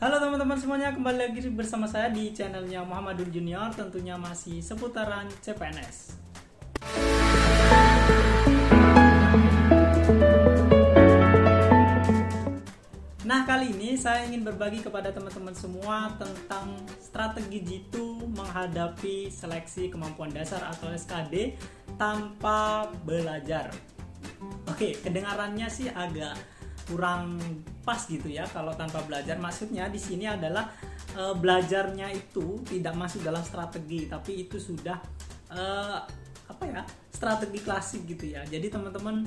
Halo teman-teman semuanya, kembali lagi bersama saya di channelnya Muhammadul Junior, tentunya masih seputaran CPNS. Nah, kali ini saya ingin berbagi kepada teman-teman semua tentang strategi jitu menghadapi seleksi kemampuan dasar atau SKD tanpa belajar. Oke, kedengarannya sih agak kurang pas gitu ya kalau tanpa belajar. Maksudnya di sini adalah belajarnya itu tidak masuk dalam strategi, tapi itu sudah strategi klasik gitu ya. Jadi teman-teman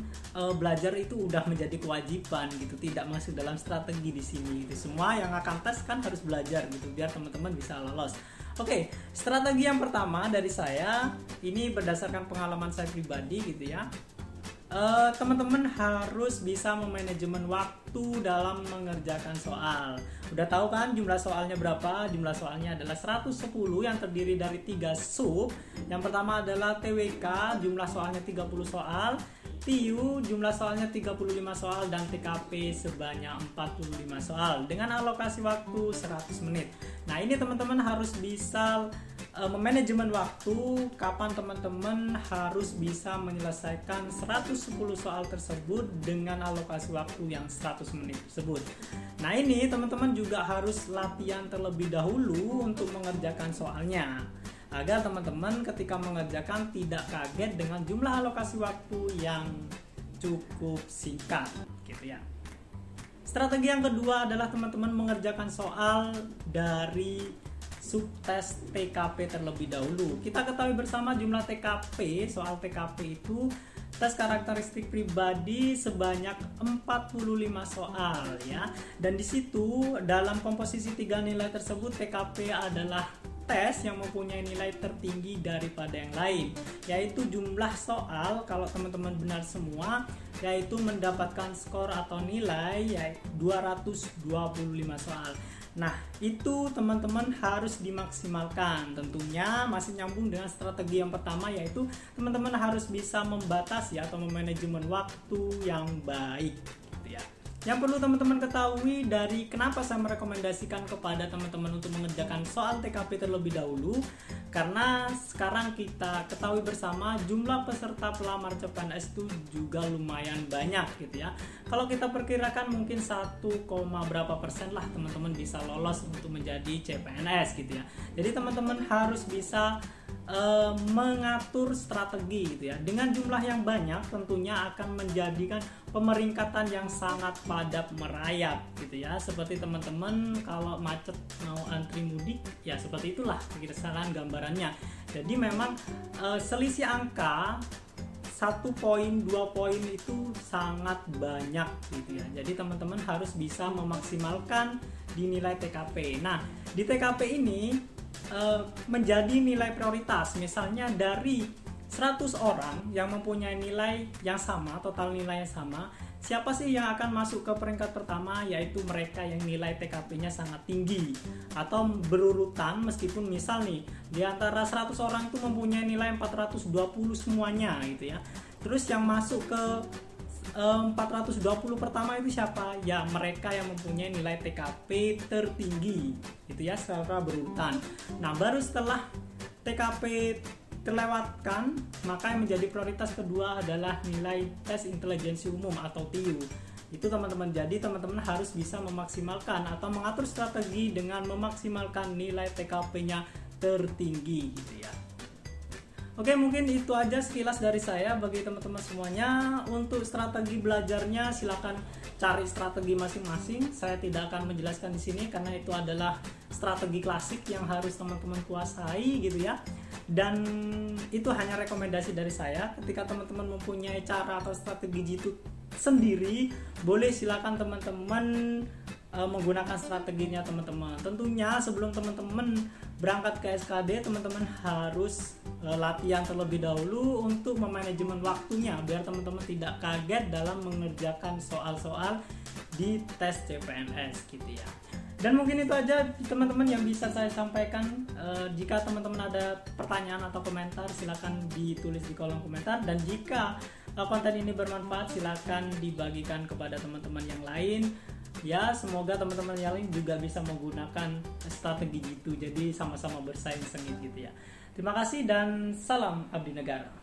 belajar itu udah menjadi kewajiban gitu, tidak masuk dalam strategi di sini gitu. Semua yang akan tes kan harus belajar gitu biar teman-teman bisa lolos. Oke, strategi yang pertama dari saya ini berdasarkan pengalaman saya pribadi gitu ya. Teman-teman harus bisa memanajemen waktu dalam mengerjakan soal. Udah tahu kan jumlah soalnya berapa? Jumlah soalnya adalah 110 yang terdiri dari 3 sub. Yang pertama adalah TWK, jumlah soalnya 30 soal, TIU jumlah soalnya 35 soal, dan TKP sebanyak 45 soal dengan alokasi waktu 100 menit. Nah, ini teman-teman harus bisa memanajemen waktu, kapan teman-teman harus bisa menyelesaikan 110 soal tersebut dengan alokasi waktu yang 100 menit tersebut. Nah, ini teman-teman juga harus latihan terlebih dahulu untuk mengerjakan soalnya, agar teman-teman ketika mengerjakan tidak kaget dengan jumlah alokasi waktu yang cukup singkat gitu ya. Strategi yang kedua adalah teman-teman mengerjakan soal dari subtes TKP terlebih dahulu. Kita ketahui bersama jumlah TKP, soal TKP itu tes karakteristik pribadi sebanyak 45 soal ya. Dan di situ dalam komposisi 3 nilai tersebut TKP adalah tes yang mempunyai nilai tertinggi daripada yang lain, yaitu jumlah soal kalau teman-teman benar semua yaitu mendapatkan skor atau nilai yaitu 225 soal. Nah, itu teman-teman harus dimaksimalkan. Tentunya masih nyambung dengan strategi yang pertama, yaitu teman-teman harus bisa membatasi atau memanajemen waktu yang baik gitu ya. Yang perlu teman-teman ketahui dari kenapa saya merekomendasikan kepada teman-teman untuk mengerjakan soal TKP terlebih dahulu, karena sekarang kita ketahui bersama jumlah peserta pelamar CPNS itu juga lumayan banyak gitu ya. Kalau kita perkirakan mungkin 1, berapa persen lah teman-teman bisa lolos untuk menjadi CPNS gitu ya. Jadi teman-teman harus bisa mengatur strategi gitu ya. Dengan jumlah yang banyak tentunya akan menjadikan pemeringkatan yang sangat padat merayap gitu ya. Seperti teman-teman kalau macet mau antri mudik ya, seperti itulah kisaran gambarannya. Jadi memang selisih angka 1 poin, 2 poin itu sangat banyak gitu ya. Jadi teman-teman harus bisa memaksimalkan di nilai TKP. Nah, di TKP ini menjadi nilai prioritas. Misalnya dari 100 orang yang mempunyai nilai yang sama, total nilai yang sama, siapa sih yang akan masuk ke peringkat pertama? Yaitu mereka yang nilai TKP-nya sangat tinggi atau berurutan, meskipun misal nih di antara 100 orang itu mempunyai nilai 420 semuanya gitu ya. Terus yang masuk ke 420 pertama itu siapa? Ya mereka yang mempunyai nilai TKP tertinggi gitu ya, secara berurutan. Nah, baru setelah TKP terlewatkan, maka yang menjadi prioritas kedua adalah nilai tes intelijensi umum atau TIU. Itu teman-teman, jadi teman-teman harus bisa memaksimalkan atau mengatur strategi dengan memaksimalkan nilai TKP-nya tertinggi gitu ya. Oke, mungkin itu aja sekilas dari saya bagi teman-teman semuanya. Untuk strategi belajarnya silakan cari strategi masing-masing. Saya tidak akan menjelaskan di sini karena itu adalah strategi klasik yang harus teman-teman kuasai gitu ya. Dan itu hanya rekomendasi dari saya. Ketika teman-teman mempunyai cara atau strategi jitu sendiri, boleh silakan teman-teman menggunakan strateginya teman-teman. Tentunya sebelum teman-teman berangkat ke SKD, teman-teman harus latihan terlebih dahulu untuk memanajemen waktunya biar teman-teman tidak kaget dalam mengerjakan soal-soal di tes CPNS gitu ya. Dan mungkin itu aja teman-teman yang bisa saya sampaikan. Jika teman-teman ada pertanyaan atau komentar, silakan ditulis di kolom komentar. Dan jika konten ini bermanfaat, silakan dibagikan kepada teman-teman yang lain Ya semoga teman-teman yang lain juga bisa menggunakan strategi gitu, jadi sama-sama bersaing sengit gitu ya. Terima kasih dan salam abdi negara.